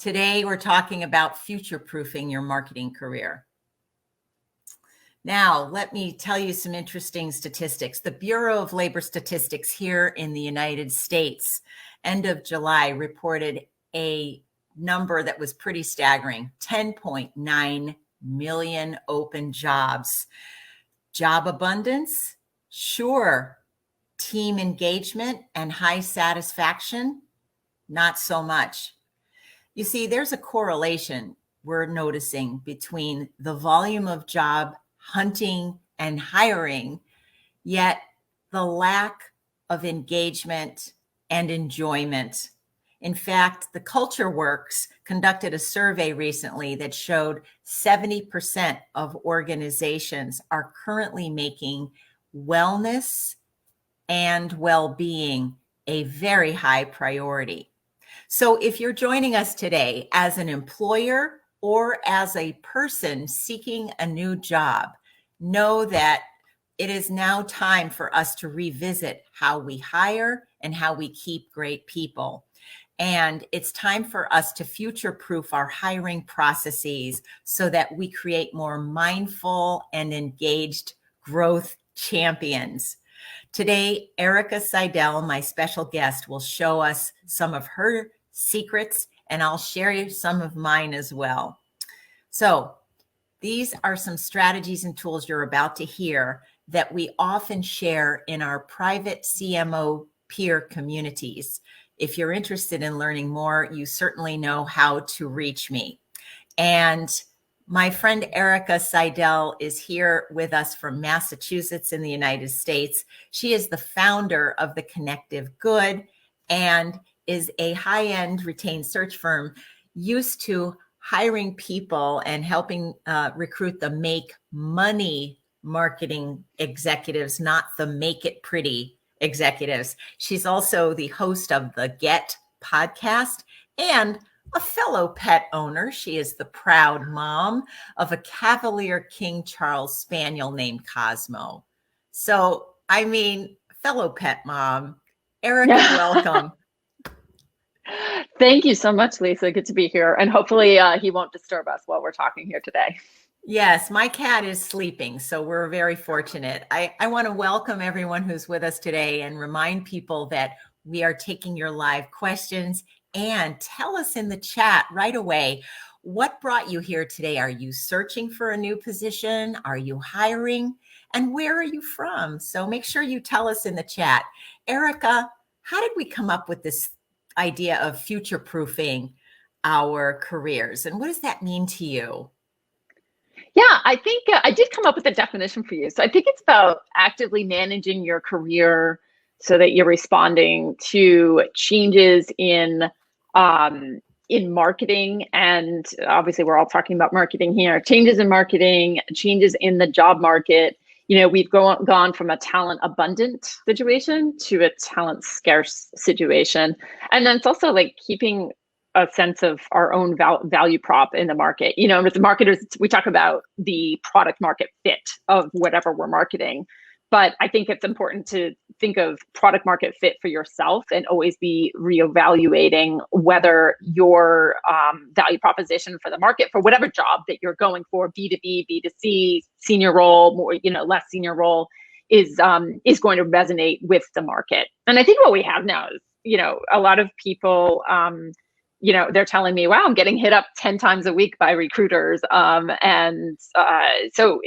Today, we're talking about future-proofing your marketing career. Now, let me tell you some interesting statistics. The Bureau of Labor Statistics here in the United States, end of July, reported a number that was pretty staggering, 10.9 million open jobs. Job abundance? Sure. Team engagement and high satisfaction? Not so much. You see, there's a correlation we're noticing between the volume of job hunting and hiring, yet the lack of engagement and enjoyment. In fact, the Culture Works conducted a survey recently that showed 70% of organizations are currently making wellness and well-being a very high priority. So if you're joining us today as an employer or as a person seeking a new job, know that it is now time for us to revisit how we hire and how we keep great people. And it's time for us to future-proof our hiring processes so that we create more mindful and engaged growth champions. Today, Erica Seidel, my special guest, will show us some of her secrets, and I'll share some of mine as well. So these are some strategies and tools you're about to hear that we often share in our private CMO peer communities. If you're interested in learning more, you certainly know how to reach me. And my friend Erica Seidel is here with us from Massachusetts in the United States. She is the founder of the Connective Good and is a high-end retained search firm used to hiring people and helping recruit the make money marketing executives, not the make it pretty executives. She's also the host of the Get podcast and a fellow pet owner. She is the proud mom of a Cavalier King Charles Spaniel named Cosmo. So, I mean, fellow pet mom, Erica, welcome. Thank you so much, Lisa. Good to be here. And hopefully he won't disturb us while we're talking here today. Yes, my cat is sleeping, so we're very fortunate. I want to welcome everyone who's with us today and remind people that we are taking your live questions, and tell us in the chat right away, what brought you here today? Are you searching for a new position? Are you hiring? And where are you from? So make sure you tell us in the chat. Erica, how did we come up with this idea of future-proofing our careers? And what does that mean to you? Yeah, I think I did come up with a definition for you. So I think it's about actively managing your career so that you're responding to changes in marketing. And obviously we're all talking about marketing here, changes in marketing, changes in the job market. You know, we've gone from a talent abundant situation to a talent scarce situation. And then it's also like keeping a sense of our own value prop in the market. You know, with the marketers, we talk about the product market fit of whatever we're marketing. But I think it's important to think of product market fit for yourself and always be reevaluating whether your value proposition for the market for whatever job that you're going for, B2B, B2C, senior role, more, you know, less senior role, is going to resonate with the market. And I think what we have now is, you know, a lot of people, you know, they're telling me, wow, I'm getting hit up 10 times a week by recruiters. So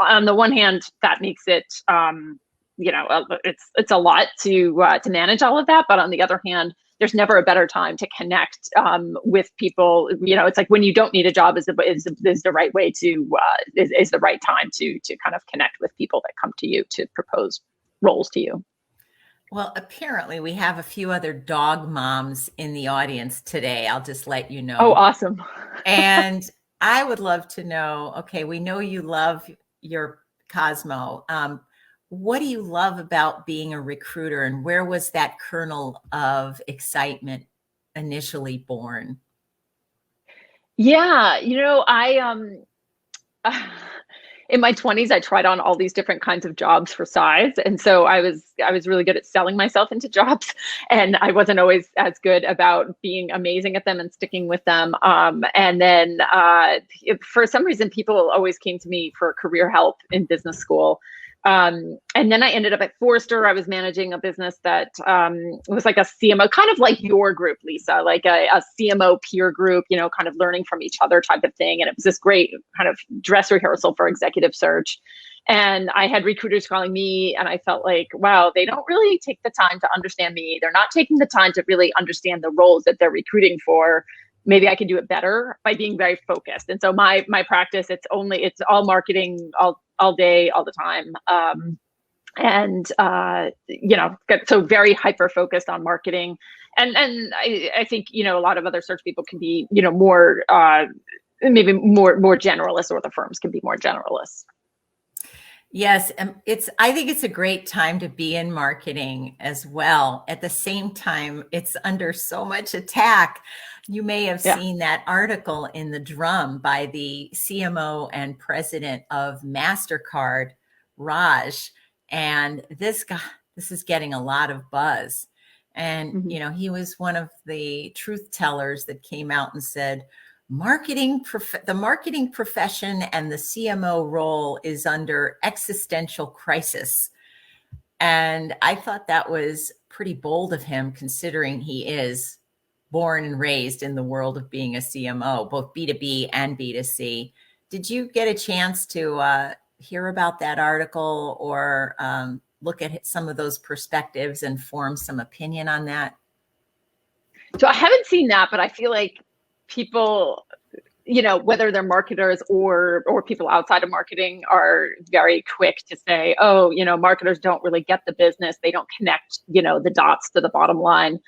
on the one hand, that makes it, you know, it's a lot to manage all of that. But on the other hand, there's never a better time to connect with people. You know, it's like when you don't need a job is the right way to is the right time to kind of connect with people that come to you to propose roles to you. Well, apparently we have a few other dog moms in the audience today. I'll just let you know. Oh, awesome. And I would love to know, okay, we know you love your Cosmo. What do you love about being a recruiter, and where was that kernel of excitement initially born? Yeah, you know, in my 20s, I tried on all these different kinds of jobs for size. And so I was really good at selling myself into jobs. And I wasn't always as good about being amazing at them and sticking with them. And then for some reason, people always came to me for career help in business school. And then I ended up at Forrester. I was managing a business that was like a CMO, kind of like your group, Lisa, like a CMO peer group, you know, kind of learning from each other type of thing. And it was this great kind of dress rehearsal for executive search. And I had recruiters calling me, and I felt like, wow, they don't really take the time to understand me. They're not taking the time to really understand the roles that they're recruiting for. Maybe I can do it better by being very focused. And so my practice, it's all marketing, all day, all the time. You know, so very hyper focused on marketing. And I think, you know, a lot of other search people can be, you know, more, maybe more generalist, or the firms can be more generalist. Yes, I think it's a great time to be in marketing as well. At the same time, it's under so much attack. You may have seen that article in the Drum by the CMO and president of MasterCard, Raj. And this is getting a lot of buzz. And, you know, he was one of the truth tellers that came out and said, the marketing profession and the CMO role is under existential crisis. And I thought that was pretty bold of him, considering he is born and raised in the world of being a CMO, both B2B and B2C. Did you get a chance to hear about that article, or look at some of those perspectives and form some opinion on that? So I haven't seen that, but I feel like people, you know, whether they're marketers or people outside of marketing, are very quick to say, oh, you know, marketers don't really get the business. They don't connect, you know, the dots to the bottom line.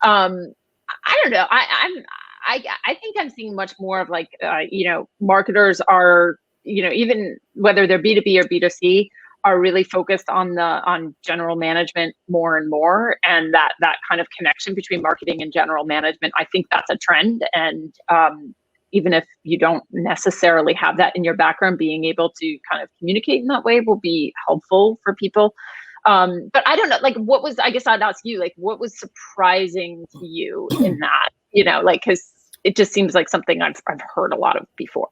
I don't know. I think I'm seeing much more of like, you know, marketers are, you know, even whether they're B2B or B2C, are really focused on general management more and more. And that kind of connection between marketing and general management, I think that's a trend. And even if you don't necessarily have that in your background, being able to kind of communicate in that way will be helpful for people. But I don't know, like, I guess I'd ask you, like, what was surprising to you in that, you know, like, because it just seems like something I've heard a lot of before.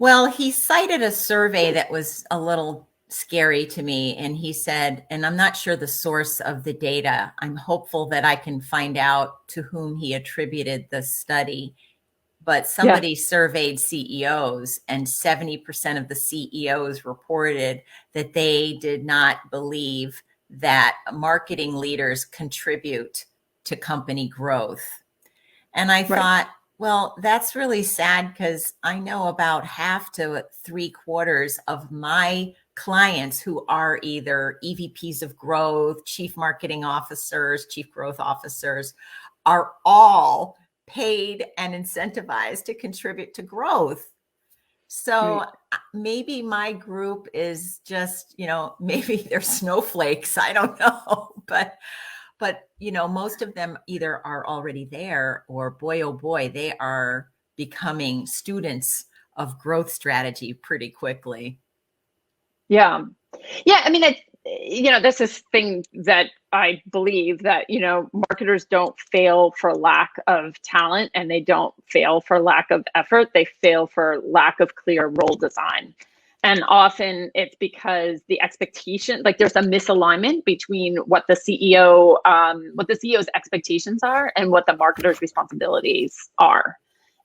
Well, he cited a survey that was a little scary to me. And he said, and I'm not sure the source of the data, I'm hopeful that I can find out to whom he attributed the study. But somebody surveyed CEOs, and 70% of the CEOs reported that they did not believe that marketing leaders contribute to company growth. And I thought, well, that's really sad, because I know about 1/2 to 3/4 of my clients who are either EVPs of growth, chief marketing officers, chief growth officers, are all paid and incentivized to contribute to growth. So maybe my group is just, you know, maybe they're snowflakes. I don't know. But, you know, most of them either are already there, or boy, oh boy, they are becoming students of growth strategy pretty quickly. Yeah. I mean, you know, this is thing that I believe that, you know, marketers don't fail for lack of talent, and they don't fail for lack of effort. They fail for lack of clear role design. And often it's because the expectation, like, there's a misalignment between what the CEO's expectations are and what the marketer's responsibilities are.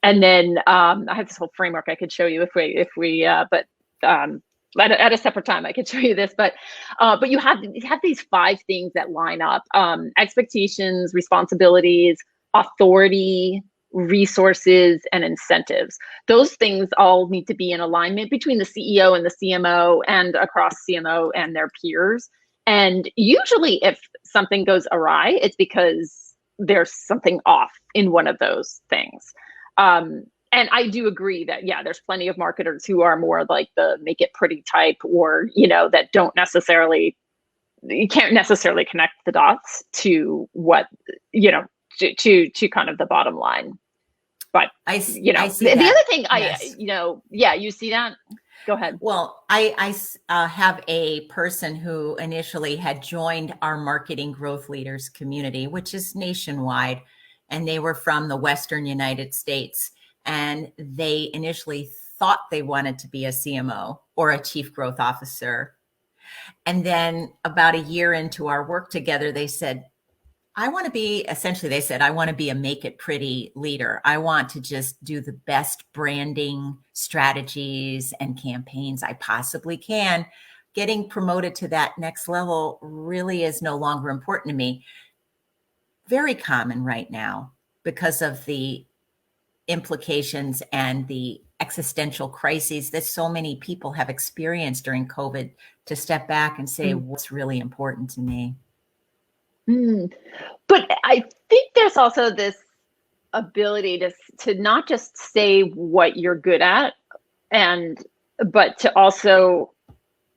And then I have this whole framework I could show you at a separate time, I could show you this, but you have these 5 things that line up: expectations, responsibilities, authority, resources, and incentives. Those things all need to be in alignment between the CEO and the CMO, and across CMO and their peers. And usually if something goes awry, it's because there's something off in one of those things. And I do agree that, there's plenty of marketers who are more like the make it pretty type, or, you know, that you can't necessarily connect the dots to what, you know, to kind of the bottom line. But, you know, the other thing, Yes. you see that? Go ahead. Well, I have a person who initially had joined our marketing growth leaders community, which is nationwide, and they were from the Western United States. And they initially thought they wanted to be a CMO or a chief growth officer. And then about a year into our work together, they said, they said, I want to be a make it pretty leader. I want to just do the best branding strategies and campaigns I possibly can. Getting promoted to that next level really is no longer important to me. Very common right now because of the implications and the existential crises that so many people have experienced during COVID, to step back and say, what's really important to me? But I think there's also this ability to not just say what you're good at, but to also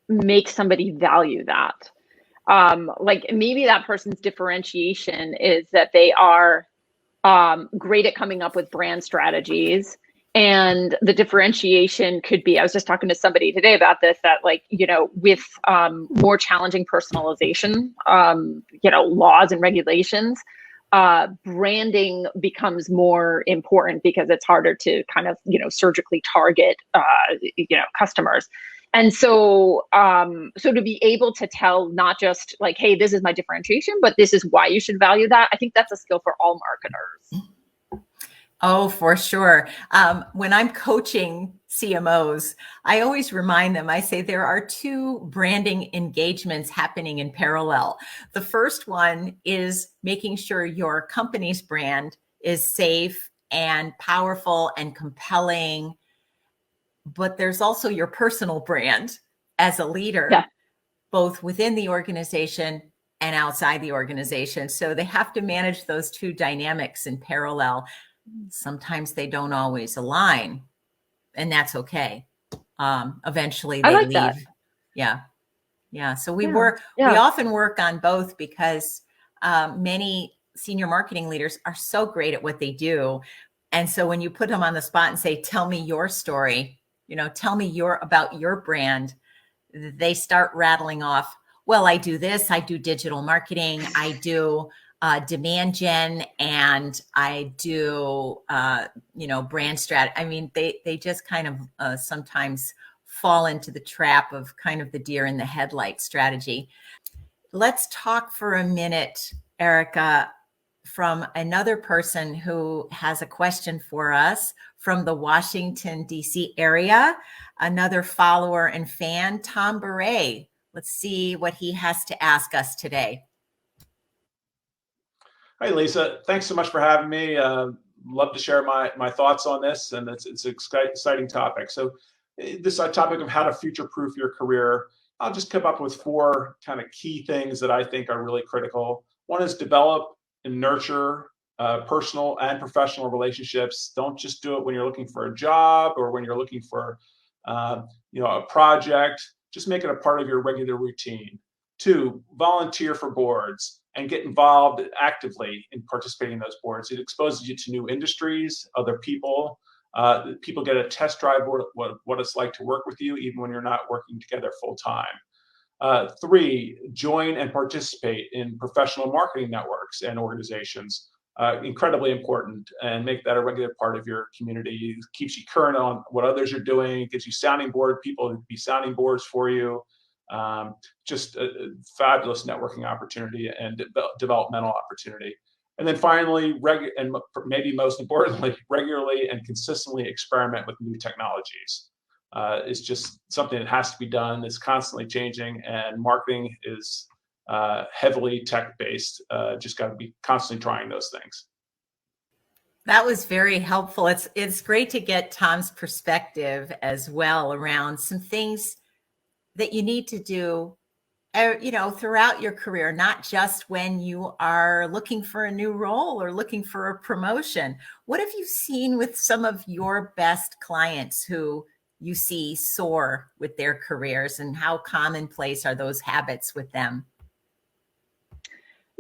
make somebody value that. Like maybe that person's differentiation is that they are great at coming up with brand strategies. And the differentiation could be, I was just talking to somebody today about this, that like, with more challenging personalization, laws and regulations, branding becomes more important because it's harder to kind of, surgically target, customers. And so, so to be able to tell not just like, hey, this is my differentiation, but this is why you should value that. I think that's a skill for all marketers. Oh, for sure. When I'm coaching CMOs, I always remind them, I say there are two branding engagements happening in parallel. The first one is making sure your company's brand is safe and powerful and compelling, but there's also your personal brand as a leader, both within the organization and outside the organization. So they have to manage those two dynamics in parallel. Sometimes they don't always align, and that's okay. Eventually they leave. That. Yeah. So we often work on both because many senior marketing leaders are so great at what they do. And so when you put them on the spot and say, tell me your story, tell me about your brand, they start rattling off, well, I do this, I do digital marketing, I do demand gen, and I do, brand strat. I mean, they just kind of sometimes fall into the trap of kind of the deer in the headlight strategy. Let's talk for a minute, Erica, from another person who has a question for us from the Washington, D.C. area, another follower and fan, Tom Beret. Let's see what he has to ask us today. Hi, Lisa. Thanks so much for having me. Love to share my thoughts on this, and it's an exciting topic. So this topic of how to future-proof your career, I'll just come up with 4 kind of key things that I think are really critical. One is develop and nurture personal and professional relationships. Don't just do it when you're looking for a job or when you're looking for a project. Just make it a part of your regular routine. 2, volunteer for boards and get involved actively in participating in those boards. It exposes you to new industries, other people. People get a test drive what it's like to work with you, even when you're not working together full time. 3, join and participate in professional marketing networks and organizations. Incredibly important, and make that a regular part of your community. It keeps you current on what others are doing. It gives you sounding board people to be sounding boards for you. Just a fabulous networking opportunity and developmental opportunity. And then finally, and maybe most importantly, regularly and consistently experiment with new technologies. It's just something that has to be done. It's constantly changing, and marketing is heavily tech-based. Just got to be constantly trying those things. That was very helpful. It's great to get Tom's perspective as well around some things that you need to do, throughout your career, not just when you are looking for a new role or looking for a promotion. What have you seen with some of your best clients who you see soar with their careers, and how commonplace are those habits with them?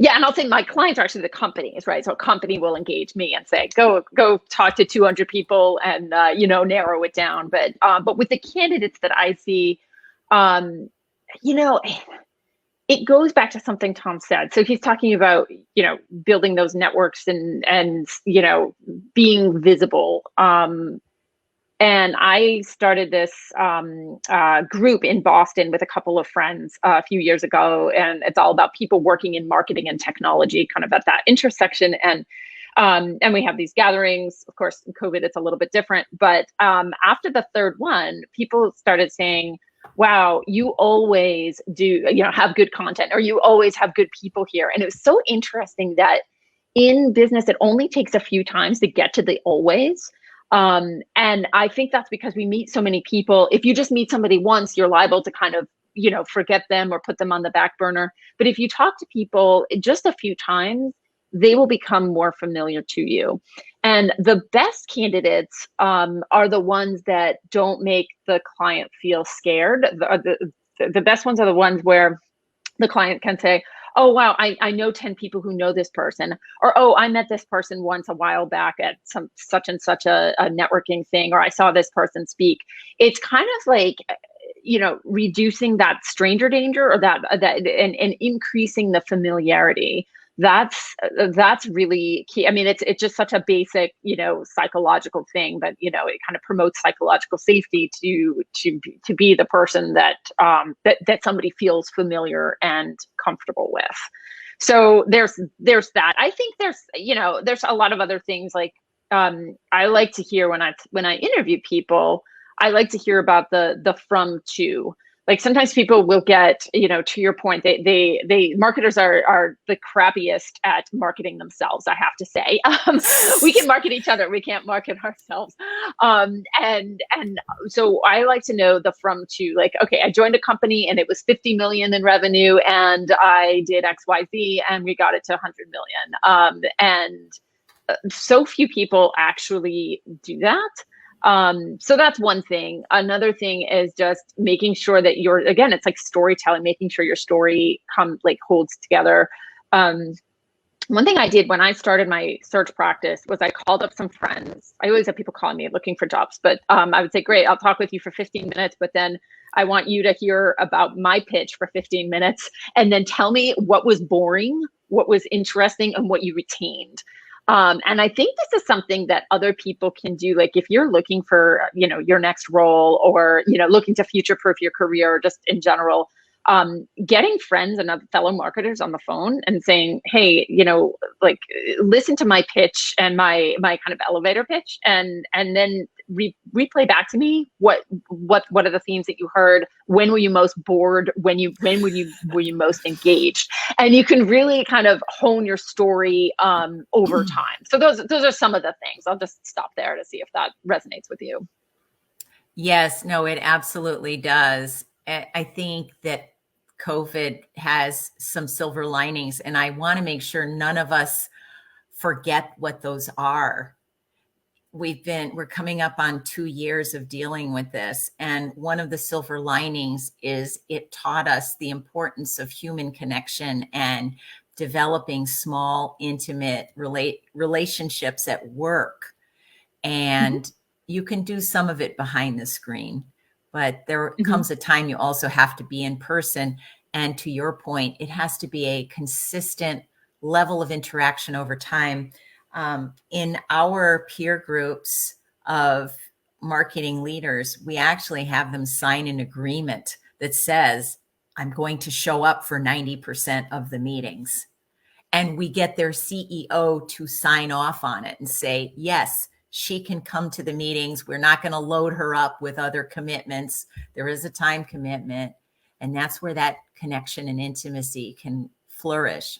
Yeah, and I'll say my clients are actually the companies, right? So a company will engage me and say, go talk to 200 people and narrow it down. But with the candidates that I see, you know, it goes back to something Tom said. So he's talking about, building those networks and being visible. And I started this group in Boston with a couple of friends a few years ago, and it's all about people working in marketing and technology, kind of at that intersection. And we have these gatherings. Of course, in COVID, it's a little bit different. But after the third one, people started saying, wow, you always do, have good content, or you always have good people here. And it was so interesting that in business, it only takes a few times to get to the always. And I think that's because we meet so many people. If you just meet somebody once, you're liable to kind of, forget them or put them on the back burner. But if you talk to people just a few times, they will become more familiar to you. And the best candidates are the ones that don't make the client feel scared. The best ones are the ones where the client can say, oh, wow, I know 10 people who know this person, or, oh, I met this person once a while back at some such and such a networking thing, or I saw this person speak. It's kind of like, reducing that stranger danger, or that and increasing the familiarity. That's really key. I mean, it's just such a basic, psychological thing, but it kind of promotes psychological safety to be the person that somebody feels familiar and comfortable with. So there's that. I think there's a lot of other things. Like I like to hear when I interview people, I like to hear about the from to. Like sometimes people will get, to your point, they marketers are the crappiest at marketing themselves, I have to say. We can market each other, we can't market ourselves. And so I like to know the from to, like, okay, I joined a company and it was 50 million in revenue and I did XYZ and we got it to 100 million. And so few people actually do that. So that's one thing. Another thing is just making sure that again, it's like storytelling, making sure your story holds together. One thing I did when I started my search practice was I called up some friends. I always have people calling me looking for jobs, but I would say, great, I'll talk with you for 15 minutes, but then I want you to hear about my pitch for 15 minutes and then tell me what was boring, what was interesting, and what you retained. And I think this is something that other people can do. Like if you're looking for, your next role, or, looking to future-proof your career, or just in general, getting friends and other fellow marketers on the phone and saying, hey, listen to my pitch and my kind of elevator pitch, and then replay back to me what are the themes that you heard, when were you most bored, when were you most engaged, and you can really kind of hone your story over time. So those are some of the things. I'll just stop there to see if that resonates with you. Yes, no, it absolutely does. I think that COVID has some silver linings, and I want to make sure none of us forget what those are. We're coming up on 2 years of dealing with this. And one of the silver linings is it taught us the importance of human connection and developing small, intimate relationships at work. And you can do some of it behind the screen, but there comes a time you also have to be in person. And to your point, it has to be a consistent level of interaction over time. In our peer groups of marketing leaders, we actually have them sign an agreement that says, I'm going to show up for 90% of the meetings. And we get their CEO to sign off on it and say, yes, she can come to the meetings. We're not going to load her up with other commitments. There is a time commitment. And that's where that connection and intimacy can flourish.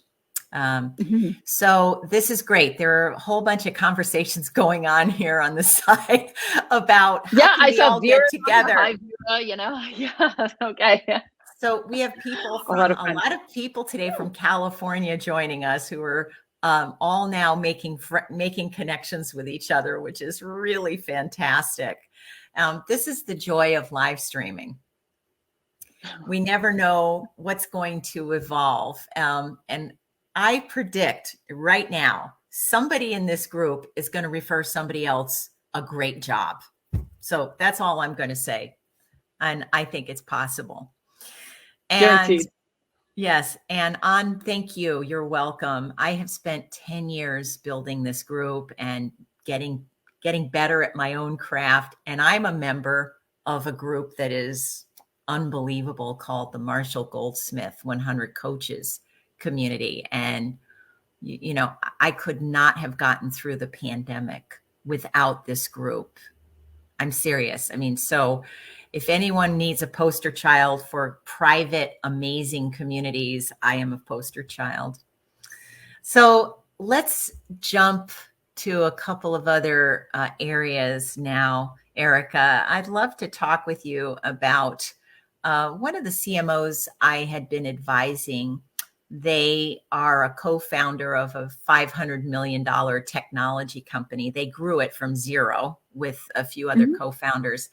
So this is great. There are a whole bunch of conversations going on here on the side about how can we all get together. Hi, Vera, yeah, okay. So we have people from a lot of people today from California joining us who are all now making connections with each other, which is really fantastic. This is the joy of live streaming. We never know what's going to evolve. And I predict right now, somebody in this group is going to refer somebody else a great job. So that's all I'm going to say. And I think it's possible. And Guaranteed. yes. And thank you. You're welcome. I have spent 10 years building this group and getting better at my own craft. And I'm a member of a group that is unbelievable called the Marshall Goldsmith 100 Coaches Community. And, you know, I could not have gotten through the pandemic without this group. I'm serious. I mean, so if anyone needs a poster child for private, amazing communities, I am a poster child. So let's jump to a couple of other areas now. Erica, I'd love to talk with you about one of the CMOs I had been advising. They are a co-founder of a $500 million technology company. They grew it from zero with a few other co-founders.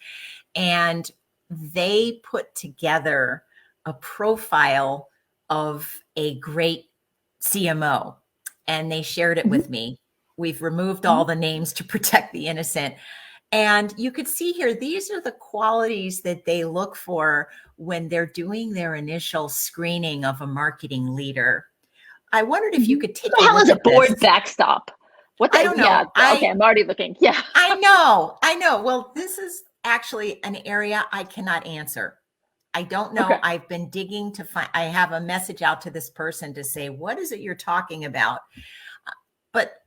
And they put together a profile of a great CMO, and they shared it with me. We've removed all the names to protect the innocent. And you could see here, these are the qualities that they look for when they're doing their initial screening of a marketing leader. I wondered if you could take a How look is a at board this. backstop? What the, I don't know. Yeah, okay, I'm already looking. Yeah. I know. Well, this is actually an area I cannot answer. I don't know. Okay. I've been digging to find, I have a message out to this person to say, what is it you're talking about? But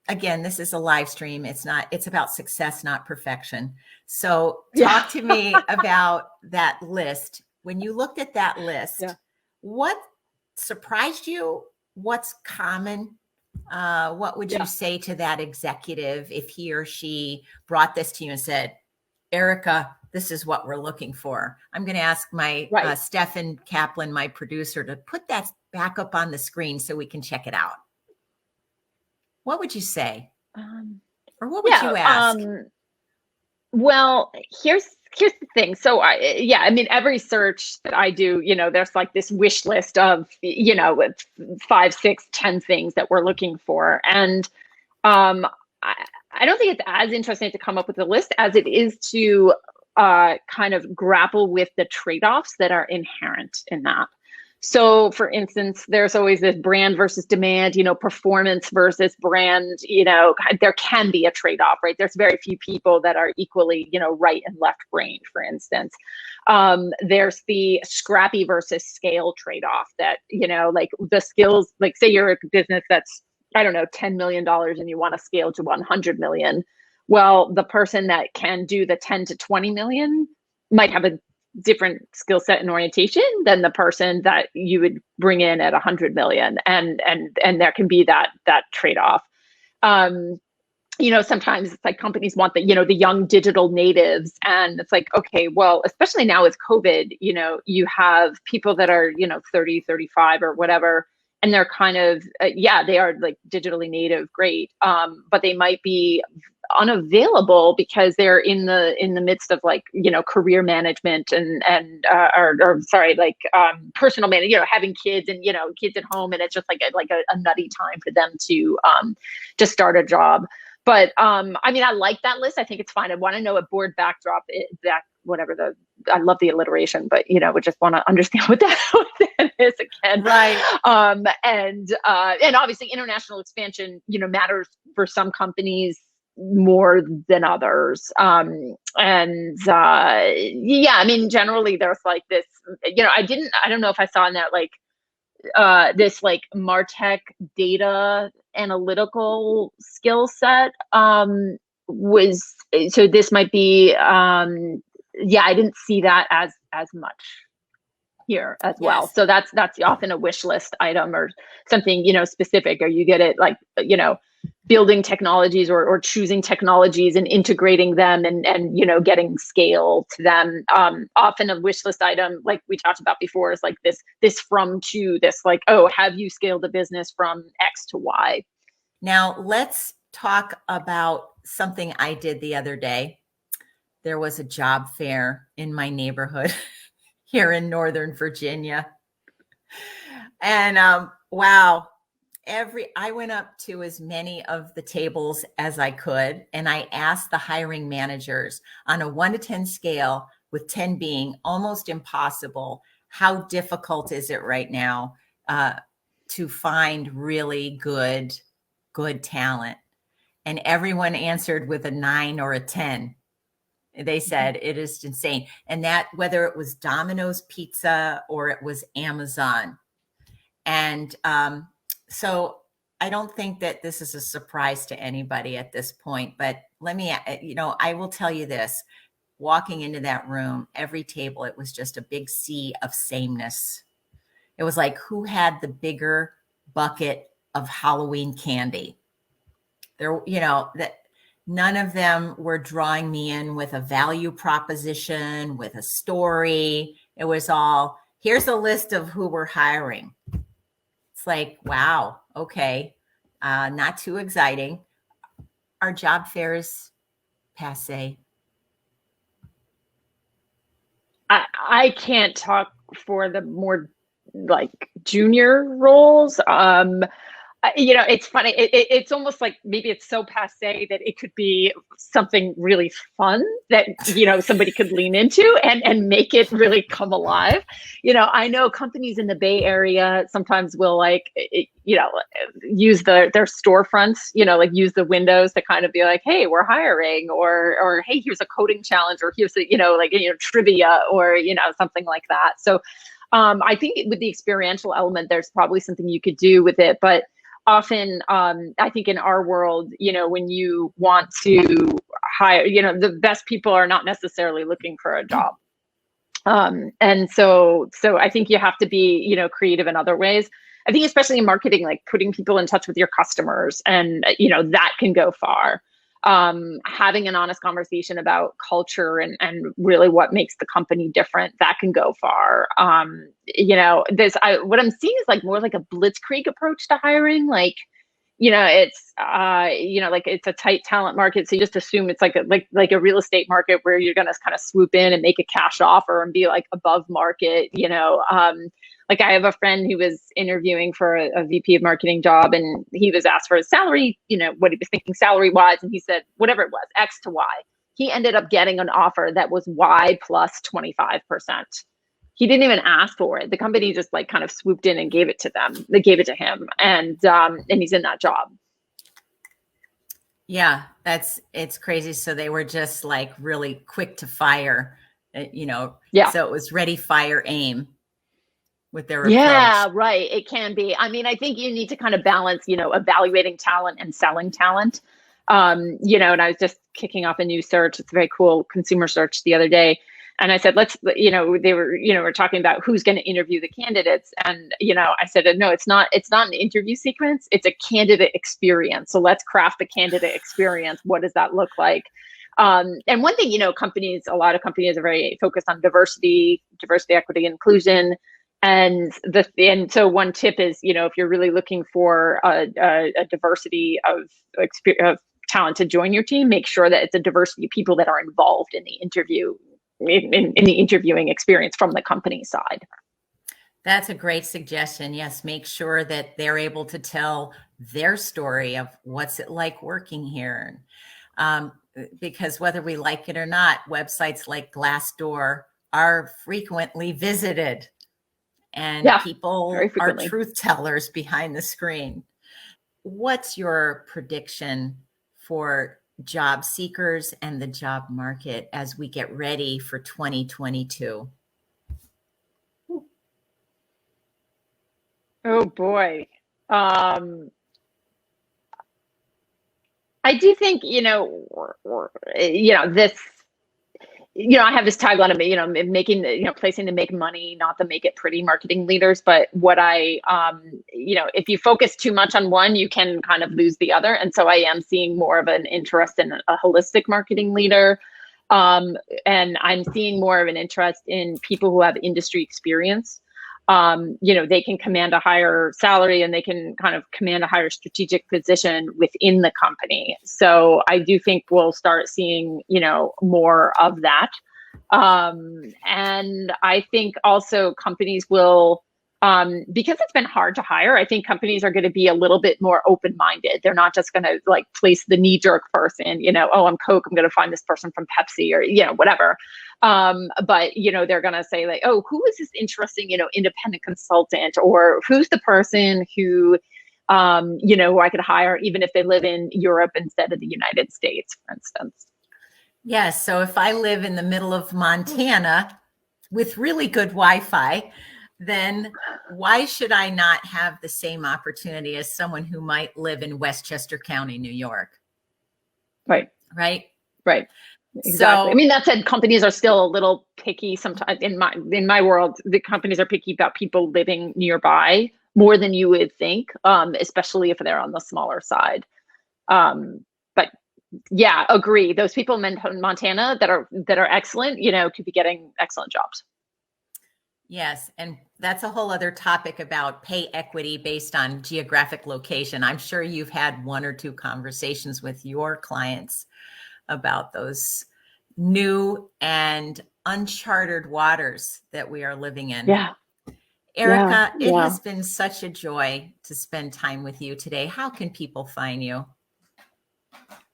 again, this is a live stream. It's about success, not perfection. So talk to me about that list. When you looked at that list, what surprised you? What's common? What would you say to that executive if he or she brought this to you and said, Erica, this is what we're looking for? I'm going to ask my Stefan Kaplan, my producer, to put that back up on the screen so we can check it out. What would you say? Or what would you ask? Well, here's the thing. So I mean, every search that I do, you know, there's like this wish list of, you know, with 5, 6, 10 things that we're looking for. And I don't think it's as interesting to come up with a list as it is to kind of grapple with the trade-offs that are inherent in that. So for instance, there's always this brand versus demand, you know, performance versus brand, you know, there can be a trade-off, right? There's very few people that are equally, you know, right and left brained, for instance. There's the scrappy versus scale trade-off that, you know, like the skills, like say you're a business that's, I don't know, $10 million and you want to scale to 100 million. Well, the person that can do the 10 to 20 million might have a different skill set and orientation than the person that you would bring in at 100 million. And there can be that trade-off. You know, sometimes it's like companies want the, you know, the young digital natives. And it's like, okay, well, especially now with COVID, you know, you have people that are, you know, 30, 35 or whatever, and they're kind of, they are like digitally native, great. But they might be unavailable because they're in the midst of like, you know, career management and personal management, you know, having kids and, you know, kids at home. And it's just like a nutty time for them to start a job. But I mean, I like that list. I think it's fine. I want to know what board backdrop I love the alliteration, but you know, we just want to understand what that is again. Right. And obviously international expansion, you know, matters for some companies more than others. I mean, generally there's like this, you know, I don't know if I saw in that, like, this like MarTech data analytical skill set, so this might be, I didn't see that as much here as well. So that's often a wish list item or something, you know, specific, or you get it like, you know, building technologies or choosing technologies and integrating them and you know, getting scale to them. Often a wish list item, like we talked about before, is like this from to this, like, oh, have you scaled the business from X to Y? Now let's talk about something I did the other day. There was a job fair in my neighborhood here in Northern Virginia. And wow, I went up to as many of the tables as I could, and I asked the hiring managers on a 1 to 10 scale, with 10 being almost impossible, how difficult is it right now to find really good talent? And everyone answered with a 9 or a 10. They said it is insane. And that, whether it was Domino's Pizza or it was Amazon. And so I don't think that this is a surprise to anybody at this point, but let me, I will tell you this. Walking into that room, every table, it was just a big sea of sameness. It was like, who had the bigger bucket of Halloween candy? There, that none of them were drawing me in with a value proposition, with a story. It was all, here's a list of who we're hiring. It's like, wow, okay, not too exciting. Our job fair is passé. I can't talk for the more like junior roles. It's funny. It's almost like maybe it's so passé that it could be something really fun that, somebody could lean into and make it really come alive. I know companies in the Bay Area sometimes will use their storefronts, use the windows to kind of be like, hey, we're hiring, or hey, here's a coding challenge, or here's trivia, or, something like that. So I think with the experiential element, there's probably something you could do with it. But often, I think in our world, when you want to hire, the best people are not necessarily looking for a job. And so I think you have to be, creative in other ways. I think especially in marketing, like putting people in touch with your customers, and, that can go far. Having an honest conversation about culture and really what makes the company different, that can go far. What I'm seeing is like more like a blitzkrieg approach to hiring. Like, it's it's a tight talent market, so you just assume it's like a real estate market where you're gonna kind of swoop in and make a cash offer and be like above market. Like I have a friend who was interviewing for a VP of marketing job, and he was asked for his salary, what he was thinking salary wise, and he said whatever it was, X to Y. He ended up getting an offer that was Y plus 25%. He didn't even ask for it. The company just like kind of swooped in and gave it to them. They gave it to him, and he's in that job. Yeah, it's crazy. So they were just like really quick to fire, Yeah. So it was ready, fire, aim with their approach. Yeah, right. It can be. I mean, I think you need to kind of balance, evaluating talent and selling talent. And I was just kicking off a new search. It's a very cool consumer search the other day. And I said, we're talking about who's going to interview the candidates. And, I said, no, it's not an interview sequence. It's a candidate experience. So let's craft a candidate experience. What does that look like? And one thing, a lot of companies are very focused on diversity, equity, inclusion. And so one tip is, if you're really looking for a diversity of talent to join your team, make sure that it's a diversity of people that are involved in the interview, in the interviewing experience from the company side. That's a great suggestion. Yes, make sure that they're able to tell their story of what's it like working here. Because whether we like it or not, websites like Glassdoor are frequently visited. And people are truth tellers behind the screen. What's your prediction for job seekers and the job market as we get ready for 2022? Oh boy. I do think, this, I have this tagline of, making, placing to make money, not to make it pretty marketing leaders. But what if you focus too much on one, you can kind of lose the other. And so I am seeing more of an interest in a holistic marketing leader. And I'm seeing more of an interest in people who have industry experience. They can command a higher salary, and they can kind of command a higher strategic position within the company. So I do think we'll start seeing, more of that. And I think also companies will because it's been hard to hire, I think companies are going to be a little bit more open-minded. They're not just going to like place the knee-jerk person, oh, I'm Coke, I'm going to find this person from Pepsi or, whatever. But, they're going to say like, oh, who is this interesting, independent consultant, or who's the person who, who I could hire even if they live in Europe instead of the United States, for instance. Yes. So if I live in the middle of Montana with really good Wi-Fi, then why should I not have the same opportunity as someone who might live in Westchester County, New York? Right. Right. Right. Exactly. So, I mean, that said, companies are still a little picky sometimes. In my world, the companies are picky about people living nearby more than you would think, especially if they're on the smaller side. But yeah, agree. Those people in Montana that are excellent, could be getting excellent jobs. Yes. And that's a whole other topic about pay equity based on geographic location. I'm sure you've had one or two conversations with your clients about those new and uncharted waters that we are living in. Yeah. Erica, Yeah. It has been such a joy to spend time with you today. How can people find you?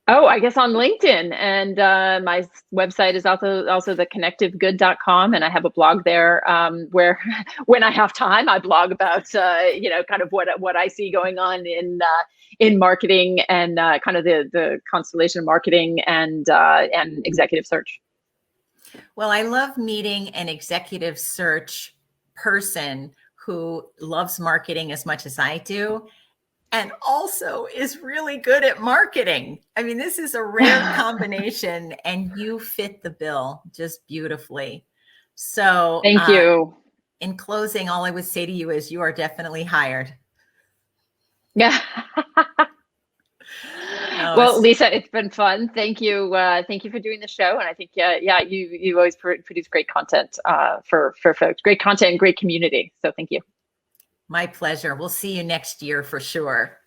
Oh, I guess on LinkedIn, and my website is also the connectivegood.com, and I have a blog there where when I have time, I blog about kind of what I see going on in marketing and kind of the constellation of marketing and executive search. Well, I love meeting an executive search person who loves marketing as much as I do, and also is really good at marketing. I mean, this is a rare combination, and you fit the bill just beautifully. So thank you. In closing, all I would say to you is you are definitely hired. Yeah. Well, Lisa, it's been fun. Thank you. Thank you for doing the show. And I think, you always produce great content for folks, great content and great community. So thank you. My pleasure. We'll see you next year for sure.